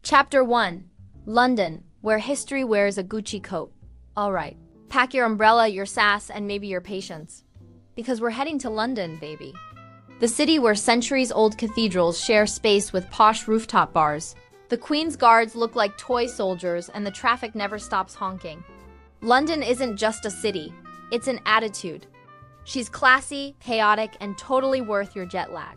Chapter 1. London, where history wears a Gucci coat. Alright, pack your umbrella, your sass, and maybe your patience. Because we're heading to London, baby. The city where centuries-old cathedrals share space with posh rooftop bars. The Queen's guards look like toy soldiers and the traffic never stops honking. London isn't just a city, it's an attitude. She's classy, chaotic, and totally worth your jet lag.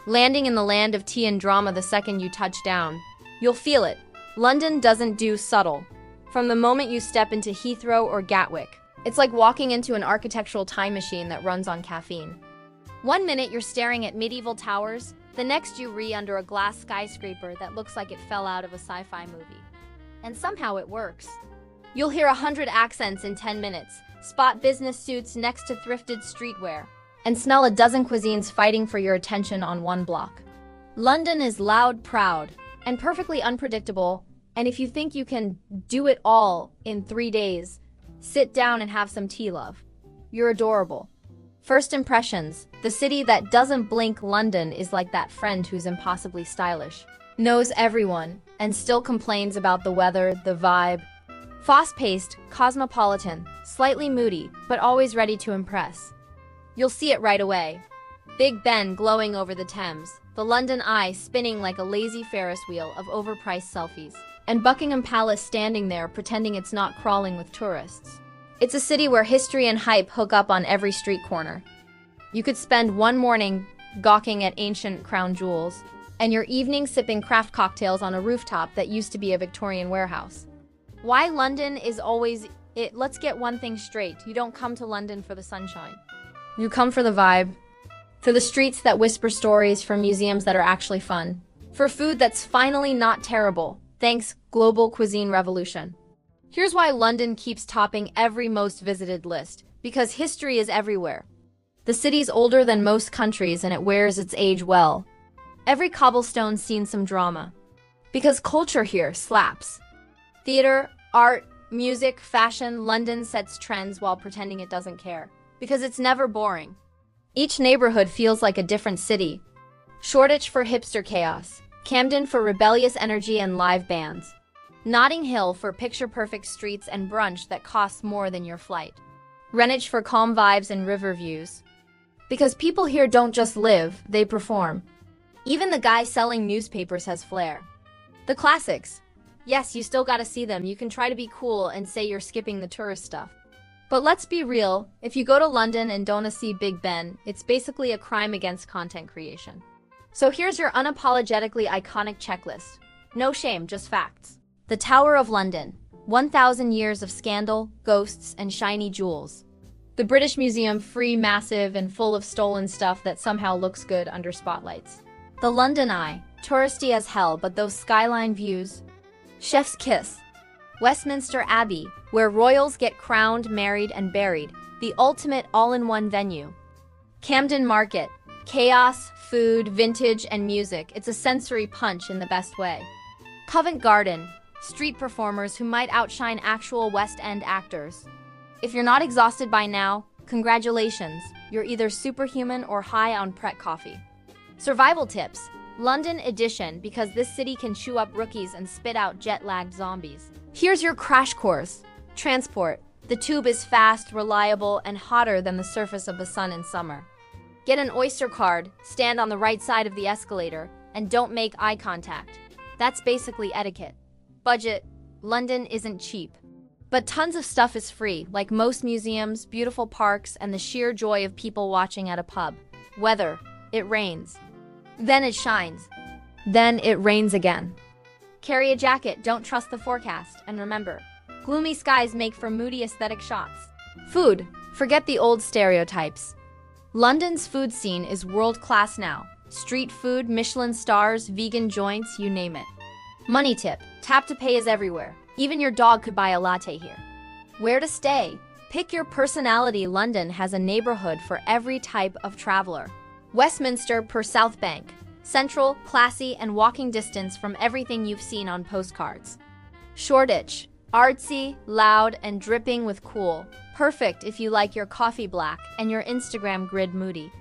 Landing in the land of tea and drama the second you touch down, you'll feel it. London doesn't do subtle. From the moment you step into Heathrow or Gatwick, it's like walking into an architectural time machine that runs on caffeine. One minute you're staring at medieval towers, the next you re under a glass skyscraper that looks like it fell out of a sci-fi movie. And somehow it works. You'll hear 100 accents in 10 minutes, spot business suits next to thrifted streetwear, and smell a dozen cuisines fighting for your attention on one block. London is loud, proud, and perfectly unpredictable, and if you think you can do it all in 3 days, sit down and have some tea, love. You're adorable. First impressions, the city that doesn't blink. London is like that friend who's impossibly stylish, knows everyone, and still complains about the weather, the vibe. Fast-paced, cosmopolitan, slightly moody, but always ready to impress. You'll see it right away. Big Ben glowing over the Thames, the London Eye spinning like a lazy Ferris wheel of overpriced selfies, and Buckingham Palace standing there pretending it's not crawling with tourists. It's a city where history and hype hook up on every street corner. You could spend one morning gawking at ancient crown jewels, and your evening sipping craft cocktails on a rooftop that used to be a Victorian warehouse. Why London is always it? Let's get one thing straight. You don't come to London for the sunshine. You come for the vibe. For the streets that whisper stories, for museums that are actually fun. For food that's finally not terrible, thanks global cuisine revolution. Here's why London keeps topping every most visited list. Because history is everywhere. The city's older than most countries and it wears its age well. Every cobblestone's seen some drama. Because culture here slaps. Theater, art, music, fashion, London sets trends while pretending it doesn't care. Because it's never boring. Each neighborhood feels like a different city. Shoreditch for hipster chaos. Camden for rebellious energy and live bands. Notting Hill for picture-perfect streets and brunch that costs more than your flight. Greenwich for calm vibes and river views. Because people here don't just live, they perform. Even the guy selling newspapers has flair. The classics. Yes, you still gotta see them. You can try to be cool and say you're skipping the tourist stuff. But let's be real, if you go to London and don't see Big Ben, it's basically a crime against content creation. So here's your unapologetically iconic checklist. No shame, just facts. The Tower of London. 1,000 years of scandal, ghosts, and shiny jewels. The British Museum, free, massive, and full of stolen stuff that somehow looks good under spotlights. The London Eye. Touristy as hell, but those skyline views. Chef's kiss. Westminster Abbey, where royals get crowned, married, and buried. The ultimate all-in-one venue. Camden Market. Chaos, food, vintage, and music. It's a sensory punch in the best way. Covent Garden. Street performers who might outshine actual West End actors. If you're not exhausted by now, congratulations. You're either superhuman or high on Pret coffee. Survival tips. London edition, because this city can chew up rookies and spit out jet-lagged zombies. Here's your crash course. Transport. The tube is fast, reliable, and hotter than the surface of the sun in summer. Get an Oyster card, stand on the right side of the escalator, and don't make eye contact. That's basically etiquette. Budget. London isn't cheap. But tons of stuff is free, like most museums, beautiful parks, and the sheer joy of people watching at a pub. Weather. It rains. Then it shines. Then it rains again. Carry a jacket, don't trust the forecast, and remember, gloomy skies make for moody aesthetic shots. Food. Forget the old stereotypes. London's food scene is world-class now. Street food, Michelin stars, vegan joints, you name it. Money tip. Tap to pay is everywhere. Even your dog could buy a latte here. Where to stay? Pick your personality. London has a neighborhood for every type of traveler. Westminster per South Bank. Central, classy, and walking distance from everything you've seen on postcards. Shoreditch. Artsy, loud, and dripping with cool. Perfect if you like your coffee black and your Instagram grid moody.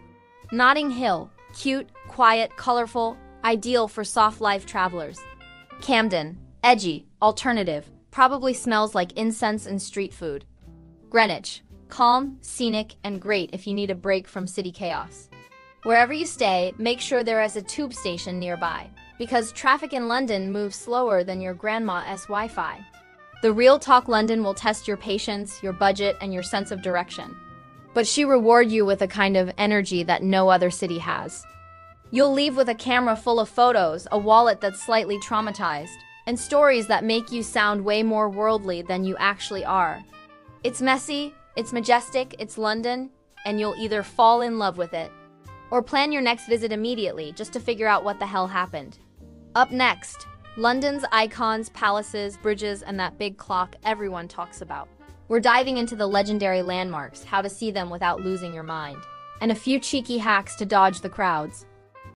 Notting Hill. Cute, quiet, colorful, ideal for soft life travelers. Camden, edgy, alternative, probably smells like incense and street food. Greenwich, calm, scenic, and great if you need a break from city chaos. Wherever you stay, make sure there is a tube station nearby, because traffic in London moves slower than your grandma's Wi-Fi. The Real Talk London will test your patience, your budget, and your sense of direction. But she reward you with a kind of energy that no other city has. You'll leave with a camera full of photos, a wallet that's slightly traumatized, and stories that make you sound way more worldly than you actually are. It's messy, it's majestic, it's London, and you'll either fall in love with it or plan your next visit immediately just to figure out what the hell happened. Up next, London's icons, palaces, bridges, and that big clock everyone talks about. We're diving into the legendary landmarks, how to see them without losing your mind, and a few cheeky hacks to dodge the crowds.